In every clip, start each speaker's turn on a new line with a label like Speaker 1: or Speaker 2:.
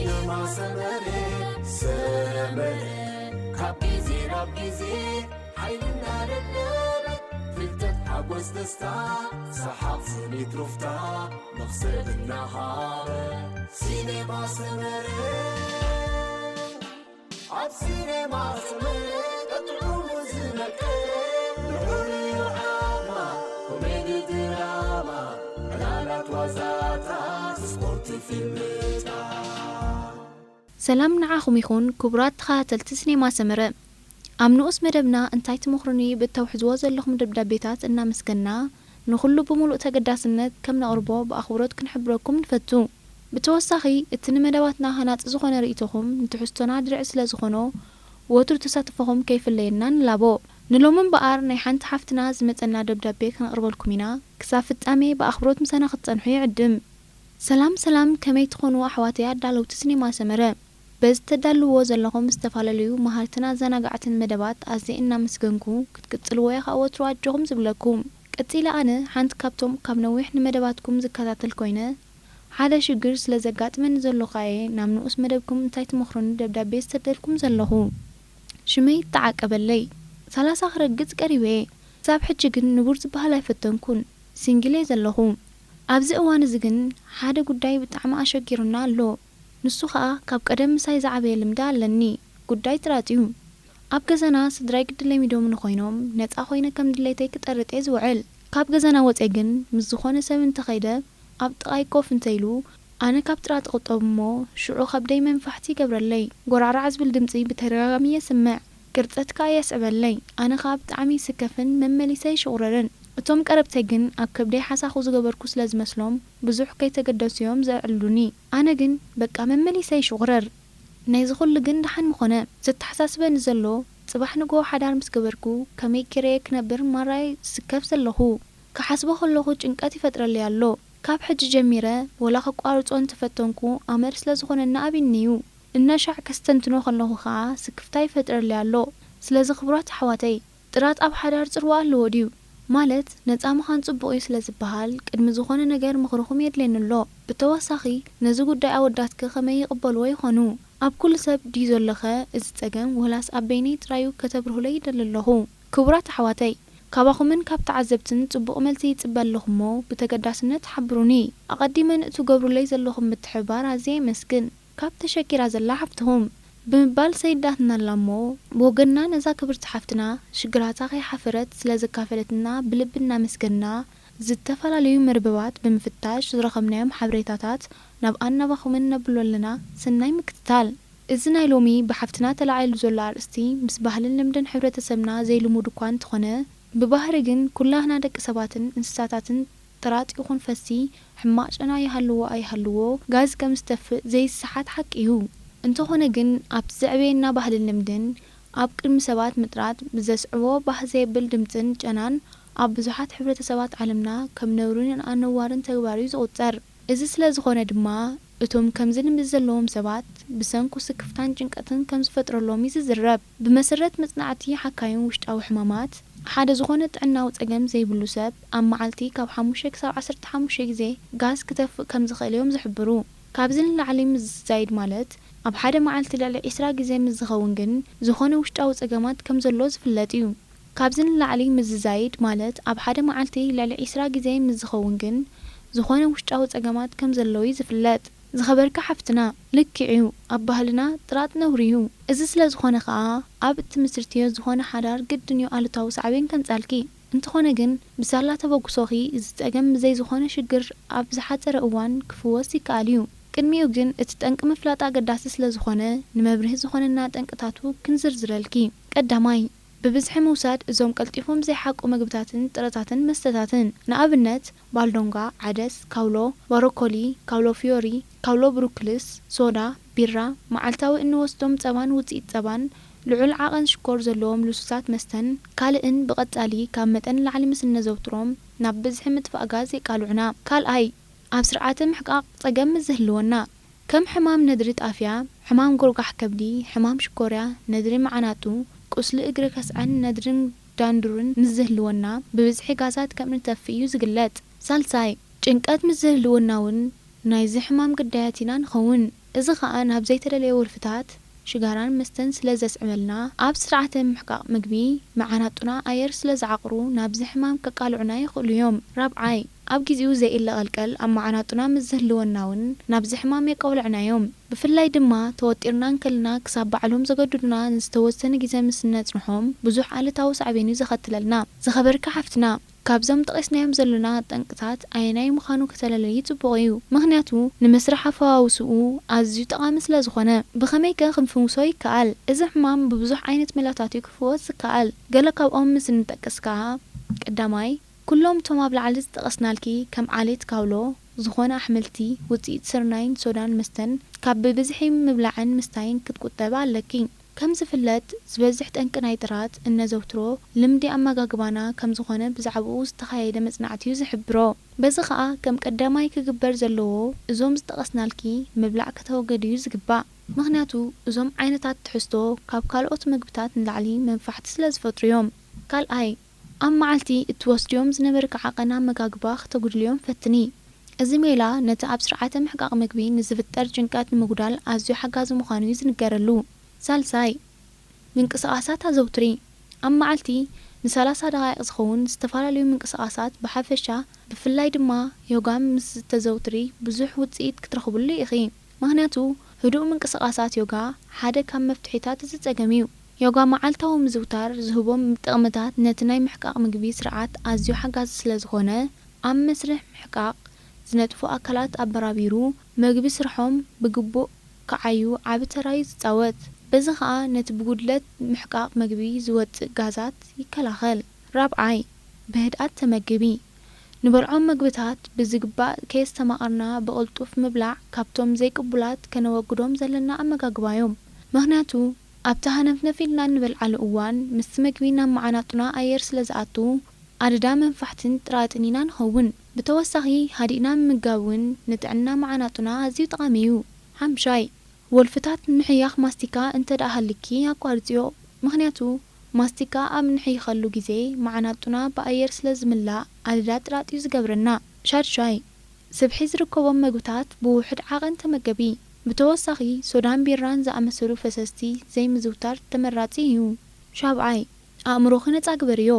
Speaker 1: سينما سمرة كابيزي رابيزي حيلنا للنار فلتت حبوس دستا سحاب صنيت رفتا نخسر النهار سينما سمرة عب سينما سمرة تطعم زنك نحوري وحاما كوميدي دراما علالات وزاتا سبورت فيلمتا
Speaker 2: سلام نعاكم يكون كبرات خاتلت سينما سمرة أمنوس مدبنا انتاي تمخرني بالتوحيد وزلهم دبدبيتات إننا مسكنا نخلو بملؤ تقداسنت كم نقربو بأخبارات كنحبركم نفتو بتوسخي اتن مدواتنا هنات زخونا رئيتهم نتحستونا درع سلا زخونو وتر تساتفهم كيف الليلنا نلابو نلو من بقار نيحان تحفتنا زمتنا دبدبي كنقربالكمينا كسافت أمي بأخبارات مسانا خطنحي عدم سلام كمي تخونوا أحواتي عدالو تسينما سمرة بز تدلو زلهم استفالليو مهارتنا زناقعتن مدبات أزيئنا مسكنكو كتقتلوا يخاوة رواجهم زبلكم كتيلا أنا حانت كابتم كابنويح نمدباتكم زكاتات الكوينة حادا شجر سلزقات من زلو خاية نامنوس مدبكم انتايت مخرون دبدابي استدلكم زلهو شمي تعاك أبلي سلاسة خرقت قريبي ساب حجيقن نبورز بهالا فتنكون سنجلي زلهو أبزي أوان زغن حادا قداي بتعما أشاكيرنا اللو نسو خا كاب قدم ساي زعبي لمدا لني قداي تراتيو أب غزانا سدراي قدلي ميدو من خوينوم نتقا خوينا كم دليتي كتقرطي زوعل كاب غزانا وطيقن مزخونه سبن تخيده أب تقاي كوف انتيلو أنا كاب ترات قطبمو شعو خبدي منفحتي قبرلي قرعر عزبل دمتي بترغامي يسمع قرطتك يسعبلي أنا خاب تعمي سكفن ممليسي شغررن اتوم قربتيغن أب كبدي حساخو زغبركو سلازمسلوم بزوح كيتقدسيوم زعلوني أنا جن بقى ممليسي شغرر نايزخل لجن دحن مخونه زتحساسبن زلو صباح نغو حدار مسكبركو كمي كريك نبر مراي سكف زلهو كحسبو خلهو ጭንቀት ይፈጥረል ያለው ካብ ሕጅ ጀሚረ ወላ ከቋርጾን ተፈተንኩ አመር ስለዝኾነና አብኒዩ እነሻዕ ከስተንትኖ ከለሁ ኸዓ ስክፍታይ ይፈጥረል ያለው ስለዚ ክብራት ሓዋተይ ጥራት ኣብ ሓዳር ጽርዋ ኣለወዲዩ ማለት ነፃ መኻን ጽቡቕ ስለዝበሃል ቅድሚ ዝኾነ ነገር ምኽርኹም የድለንሎ ብተወሳኺ ነዚ ጉዳይ ኣወዳትከ ከመይ ይቕበልዎ ይኾኑ ኣብ ኩሉ ሰብ ዲ ዘለኸ እዚ ፀገም ወላስ ኣብ በይነይ ጥራዩ ከተብርሁለይ ይደለለኹ ክቡራት ኣሕዋተይ ካባኹምን ካብ ተዓዘብትን ጽቡቕ መልሲ ይጽበለኹሞ ብተገዳስነት ሓብሩኒ ኣቐዲመን እቱ ገብሩለይ ዘለኹም ምትሕባር ኣዝየ መስግን ካብ ተሸኪራ ዘላ ሓፍትኹም ብምባል ሰይዳትና ላሞ ወገና ነዛ ክብርቲ ሓፍትና ሽግራታ ከይሓፍረት ስለዝካፈለትና ብልብና መስገና ዝተፈላልዩ መርበባት ብምፍታሽ ዝረኸብናዮም ሓበሬታታት ናብ ኣናባኹምን ነብሎለና ስናይ ምክትታል እዚ ናይ ሎሚ ብሓፍትና ተላዓይሉ ዘሎ ኣርእስቲ ምስ ባህልን ልምድን ሕብረተሰብና ዘይልሙድ እኳ እንተኾነ ብባህሪ ግን ኩላህና ደቂ ሰባትን እንስሳታትን ጥራጥ ይኹን ፈሲ ሕማቅ ጨና ይሃልዎ ኣይሃልዎ ጋዝ ከም ዝተፍእ ዘይስሓት ሓቂ እዩ እንተኾነ ግን ኣብ ዘዕቤና ባህልን ልምድን ኣብ ቅድሚ ሰባት ምጥራት ብዘስዕቦ ባህ ዘይብል ድምፅን ጨናን ኣብ ብዙሓት ሕብረተሰባት ዓለምና ከም ነውርን ኣነዋርን ተግባር እዩ ዝቑፀር እዚ ስለ ዝኾነ ድማ እቶም ከምዚ ልምዲ ዘለዎም ሰባት ብሰንኩ ስክፍታን ጭንቀትን ከም ዝፈጥረሎም ይዝረብ ብመሰረት መጽናዕቲ ሓካይን ውሽጣዊ ሕማማት ሓደ ዝኾነ ጥዕናዊ ፀገም ዘይብሉ ሰብ ኣብ መዓልቲ ካብ 5 ክሳብ 15 ግዜ ጋዝ ክተፍእ ከም ዝኽእል እዮም ዝሕብሩ ካብዚ ንላዕሊ ምዝዛይድ ማለት ኣብ ሓደ መዓልቲ ልዕሊ 20 ግዜ ምዝኸውን ግን ዝኾነ ውሽጣዊ ፀገማት ከም ዘሎ ዝፍለጥ እዩ ካብዚ ንላዕሊ ምዝዛይድ ማለት ኣብ ሓደ መዓልቲ ልዕሊ 20 ግዜ ምዝኸውን ግን ዝኾነ ውሽጣዊ ፀገማት ከም ዘለዎ ዝፍለጥ ዝኸበርካ ሓፍትና ልክዕዩ ኣብ ባህልና ጥራት ነውሪዩ እዚ ስለ ዝኾነ ኸዓ ኣብ እትምስርትዮ ዝኾነ ሓዳር ግድንዮ ኣሉታዊ ሳዕቤን ከምጻልኪ እንተኾነ ግን ብሳላ ተበጉሶኺ እዚ ፀገም ብዘይ ዝኾነ ሽግር ኣብ ዝሓፀረ እዋን ክፍወስ ይከኣል እዩ ቅድሚኡ ግን እቲ ጠንቂ ምፍላጥ ኣገዳሲ ስለ ዝኾነ ንመብርሂ ዝኾነና ጠንቅታቱ ክንዝርዝረልኪ ቀዳማይ ብብዝሒ ምውሳድ እዞም ቀልጢፎም ዘይሓቁ ምግብታትን ጥረታትን መስተታትን ንኣብነት ባልዶንጋ ዓደስ ካውሎ ባሮኮሊ ካውሎ ፊዮሪ ካውሎ ብሩክልስ ሶዳ ቢራ መዓልታዊ እንወስዶም ፀባን ውፅኢት ፀባን ልዑል ዓቐን ሽኮር ዘለዎም ልሱሳት መስተን ካልእን ብቐጻሊ ካብ መጠን ላዕሊ ምስ ነዘውትሮም ናብ ብዝሒ ምጥፋእ ጋዝ የቃልዑና ካልኣይ ኣብ ስርዓተ ምሕቃቅ ፀገም ዝህልወና ከም ሕማም ነድሪ ጣፍያ ሕማም ጎርጋሕ ከብዲ ሕማም ሽኮርያ ነድሪ መዓናጡ ቁስሊ እግሪ ከስዓን ነድርን ዳንዱርን ምዝህልወና ብብዝሒ ጋዛት ከም ንተፍእ እዩ ዝግለጥ ሳልሳይ ጭንቀት ምዝህልወናውን ናይዚ ሕማም ግዳያት ኢና ንኸውን እዚ ከዓ ናብ ዘይተደለየ ወልፍታት ሽጋራን መስተን ስለ ዘስዕመልና ኣብ ስርዓተ ምሕቃቅ ምግቢ መዓናጡና ኣየር ስለ ዝዓቅሩ ናብ ሕማም ከቃልዑና ይኽእሉ እዮም። ራብዓይ ኣብ ግዚኡ ዘይኢለቀልቀል ኣብ መዓናጡና ምስ ዝህልወናውን ናብ ሕማም የቀውልዕና እዮም። ብፍላይ ድማ ተወጢርናን ከልና ክሳብ ባዕሎም ዘገድዱና ንዝተወሰነ ግዜ ምስ ነጽንሖም ብዙሕ ኣሉታዊ ሳዕቤኑ ዘኸትለልና። ዝኸበርካ ሓፍትና ካብዞም ጠቂስናዮም ዘለና ጠንቅታት ኣየናይ ምዃኑ ከተለለይ ጽቡቕ እዩ። ምክንያቱ ንመስርሕ ኣፈዋውስኡ ኣዝዩ ጠቃሚ ስለ ዝኾነ። ብኸመይ ከ ክንፍውሶ ይከኣል? እዚ ሕማም ብብዙሕ ዓይነት ሜላታት ክፍወስ ይከኣል። ገለ ካብኦም ምስ እንጠቅስ ከዓ ቀዳማይ ኩሎም ቶም ኣብ ላዕሊ ዝጠቀስናልኪ ከም ዓሌት ካውሎ ዝኾነ ኣሕምልቲ ውፅኢት ስርናይን ሶዳን መስተን ካብ ብብዝሒ ምብላዕን ምስታይን ክትቁጠባ ኣለኪ። ከም ዝፍለጥ ዝበዝሕ ጠንቂ ናይ ጥራት እነዘውትሮ ልምዲ ኣመጋግባና ከም ዝኾነ ብዛዕባኡ ዝተኻየደ መጽናዕቲ እዩ ዝሕብሮ። በዚ ከዓ ከም ቀዳማይ ክግበር ዘለዎ እዞም ዝጠቀስናልኪ ምብላዕ ከተወገድ እዩ ዝግባእ። ምክንያቱ እዞም ዓይነታት ትሕዝቶ ካብ ካልኦት ምግብታት ንላዕሊ መንፋሕቲ ስለ ዝፈጥሩ እዮም። ካልኣይ ኣብ መዓልቲ እትወስድዮም ዝነበርካ ዓቐን ኣመጋግባ ክተጉድልዮም ፈትኒ። እዚ ሜላ ነቲ ኣብ ስርዓተ ምሕቃቅ ምግቢ ንዝፍጠር ጭንቀት ንምጉዳል ኣዝዩ ሓጋዚ ምዃኑ እዩ ዝንገረሉ። ሳልሳይ ምንቅስቃሳት ኣዘውትሪ። ኣብ መዓልቲ ን30 ደቂቕ ዝኸውን ዝተፈላለዩ ምንቅስቃሳት ብሓፈሻ ብፍላይ ድማ ዮጋ ምስ ተዘውትሪ ብዙሕ ውፅኢት ክትረኽብሉ ኢኺ። ምክንያቱ ህዱእ ምንቅስቃሳት ዮጋ ሓደ ካብ መፍትሒታት እዚ ፀገም እዩ። ዮጋ መዓልታዊ ምዝውታር ዝህቦም ጥቕምታት ነቲ ናይ ምሕቃቅ ምግቢ ስርዓት ኣዝዩ ሓጋዚ ስለ ዝኾነ ኣብ መስርሕ ምሕቃቅ ዝነጥፉ ኣካላት ኣበራቢሩ ምግቢ ስርሖም ብግቡእ ከዓዩ ዓቢ ተራ እዩ ዝፃወት። በዚ ከዓ ነቲ ብጉድለት ምሕቃቅ ምግቢ ዝወፅእ ጋዛት ይከላኸል። ራብዓይ ብህድኣት ተመግቢ። ንበልዖም ምግብታት ብዝግባእ ከየስተማቐርና ብቕልጡፍ ምብላዕ ካብቶም ዘይቅቡላት ከነወግዶም ዘለና ኣመጋግባ እዮም። ምክንያቱ ኣብቲ ሃነፍነፍ ኢልና እንበልዓሉ እዋን ምስ ምግቢ ናብ መዓናጡና ኣየር ስለ ዝኣቱ ኣደዳ መንፋሕትን ጥራጥን ኢና ንኸውን። ብተወሳኺ ሃዲእና ምምጋብ እውን ንጥዕና መዓናጡና ኣዝዩ ጠቃሚ እዩ። ሓምሻይ ወልፍታት ምሕያኽ ማስቲካ እንተደኣሃልኪ ኣቋርፅዮ። ምክንያቱ ማስቲካ ኣብ ንሕይኸሉ ግዜ መዓናጡና ብኣየር ስለ ዝምላእ ኣደዳ ጥራጥ እዩ ዝገብረና። ሻድሻይ ስብሒ ዝርከቦም ምግብታት ብውሕድ ዓቐን ተመገቢ። ብተወሳኺ ሶዳን ቢራን ዝኣመሰሉ ፈሰስቲ ዘይምዝውታር ተመራፂ እዩ። ሻብዓይ ኣእምሮኺ ነፃ ግበርዮ።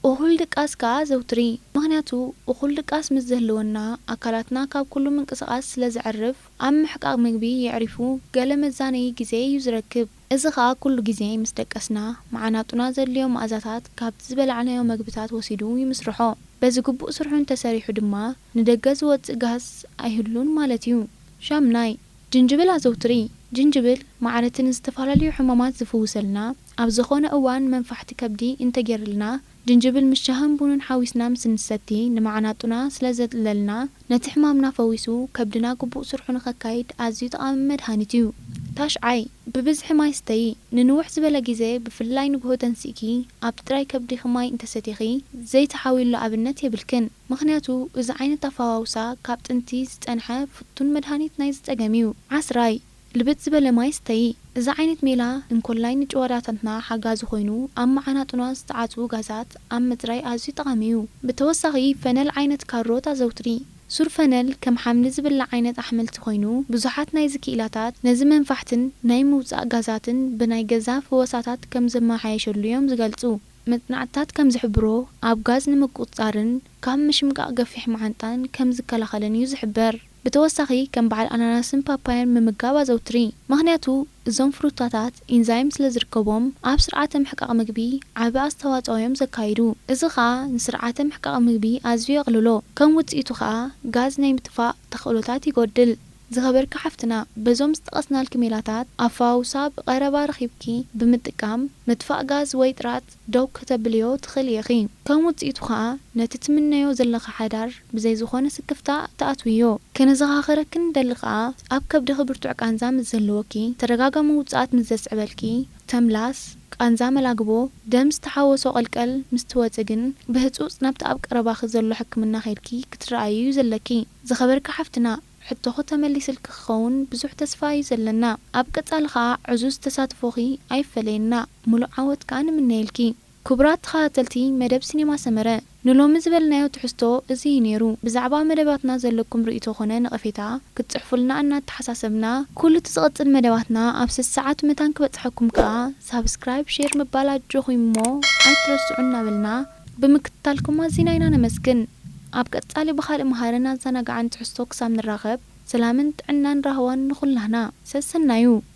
Speaker 2: እኹል ድቃስ ከዓ ዘውትሪ። ምክንያቱ እኹል ድቃስ ምስ ዘህልወና ኣካላትና ካብ ኩሉ ምንቅስቃስ ስለ ዝዕርፍ ኣብ ምሕቃቅ ምግቢ የዕሪፉ ገለ መዛነዪ ግዜ እዩ ዝረክብ። እዚ ከዓ ኩሉ ግዜ ምስ ደቀስና መዓናጡና ዘድልዮ መኣዛታት ካብቲ ዝበላዕናዮ ምግብታት ወሲዱ ይምስርሖ። በዚ ግቡእ ስርሑ እንተሰሪሑ ድማ ንደገ ዝወፅእ ጋዝ ኣይህሉን ማለት እዩ። ሻምናይ ጅንጅብል ኣዘውትሪ። ጅንጅብል ማዕረትን ዝተፈላለዩ ሕማማት ዝፍውሰልና ኣብ ዝኾነ እዋን መንፋሕቲ ከብዲ እንተገይርልና ጅንጅብል ምስ ሻህን ቡንን ሓዊስና ምስ ንሰቲ ንመዓናጡና ስለ ዘጥለልና ነቲ ሕማምና ፈዊሱ ከብድና ግቡእ ስርሑ ንኸካይድ ኣዝዩ ጠቃሚ መድሃኒት እዩ። ታሽዓይ ብብዝሒ ማይ ስተይ። ንንውሕ ዝበለ ግዜ ብፍላይ ንግሆ ተንሲእኪ ኣብ ጥራይ ከብዲኺ ማይ እንተሰቲኺ ዘይተሓዊሉ ኣብነት የብልክን። ምክንያቱ እዚ ዓይነት ኣፈዋውሳ ካብ ጥንቲ ዝፀንሐ ፍቱን መድሃኒት ናይ ዝፀገም እዩ። ዓስራይ ልብት ዝበለ ማይ ስተይ። እዚ ዓይነት ሜላ እንኮላይ ንጭዋዳታትና ሓጋዚ ኮይኑ ኣብ መዓናጡና ዝተዓፅዉ ጋዛት ኣብ ምፅራይ ኣዝዩ ጠቃሚ እዩ። ብተወሳኺ ፈነል ዓይነት ካሮት ኣዘውትሪ። ሱር ፈነል ከም ሓምሊ ዝብላዕ ዓይነት ኣሕምልቲ ኮይኑ ብዙሓት ናይ ዝክኢላታት ነዚ መንፋሕትን ናይ ምውፃእ ጋዛትን ብናይ ገዛ ፈወሳታት ከም ዘመሓየሸሉ እዮም ዝገልጹ። መጽናዕትታት ከም ዝሕብሮ ኣብ ጋዝ ንምቁፅጻርን ካብ ምሽምቃቅ ገፊሕ መዓንጣን ከም ዝከላኸልን እዩ ዝሕበር። ብተወሳኺ ከም በዓል ኣናናስን ፓፓያን ምምጋብ ኣዘውትሪ። ምክንያቱ እዞም ፍሩታታት ኢንዛይም ስለ ዝርከቦም ኣብ ስርዓተ ምሕቃቅ ምግቢ ዓቢ ኣስተዋፅኦ እዮም ዘካይዱ። እዚ ከዓ ንስርዓተ ምሕቃቅ ምግቢ ኣዝዩ የቕልሎ። ከም ውፅኢቱ ከዓ ጋዝ ናይ ምጥፋእ ተኽእሎታት ይጎድል። ዝኸበርካ ሓፍትና በዞም ዝጠቀስናልኪ ሜላታት ኣፈዋውሳ ብቐረባ ረኺብኪ ብምጥቃም ምጥፋእ ጋዝ ወይ ጥራት ደው ከተብልዮ ትኽእል ኢኺ። ከም ውፅኢቱ ከዓ ነቲ ትምነዮ ዘለኻ ሓዳር ብዘይ ዝኾነ ስክፍታ ተኣትውዮ። ከነዘኻኽረክን ደሊ ከዓ ኣብ ከብድኺ ብርቱዕ ቃንዛ ምስ ዘለወኪ ተደጋጋሚ ውፅኣት ምስ ዘስዕበልኪ ተምላስ ቃንዛ መላግቦ ደም ዝተሓወሶ ቀልቀል ምስ ትወፅእ ግን ብህፁፅ ናብቲ ኣብ ቀረባኺ ዘሎ ሕክምና ኸይድኪ ክትረኣዩ ዘለኪ። ዝኸበርካ ሓፍትና ሕቶኹ ተመሊስልክ ክኸውን ብዙሕ ተስፋ እዩ ዘለና። ኣብ ቀጻሊ ከዓ ዕዙዝ ተሳትፎኺ ኣይፈለየና። ሙሉእ ዓወት ከዓ ንምነየልኪ። كبرات خاتلتي مدب سينما سمرة نلوم زبلنا وتحستو ازي نيرو بزعبا مدباتنا زلكم رؤيتو خنا نقفيتا كتصحفولنا أن تحساسبنا كل تسقط المدباتنا أبس الساعات متان كبتصحكم كا سبسكرايب شير مبالا جوخي مو أترسعنا بلنا بمكتالكم ما زينينا نمسكن أبقى تسالي بخال مهارنا زناق عن تحستو كسام نراغب سلامنت عنا نراهوان نخل هنا سسنايو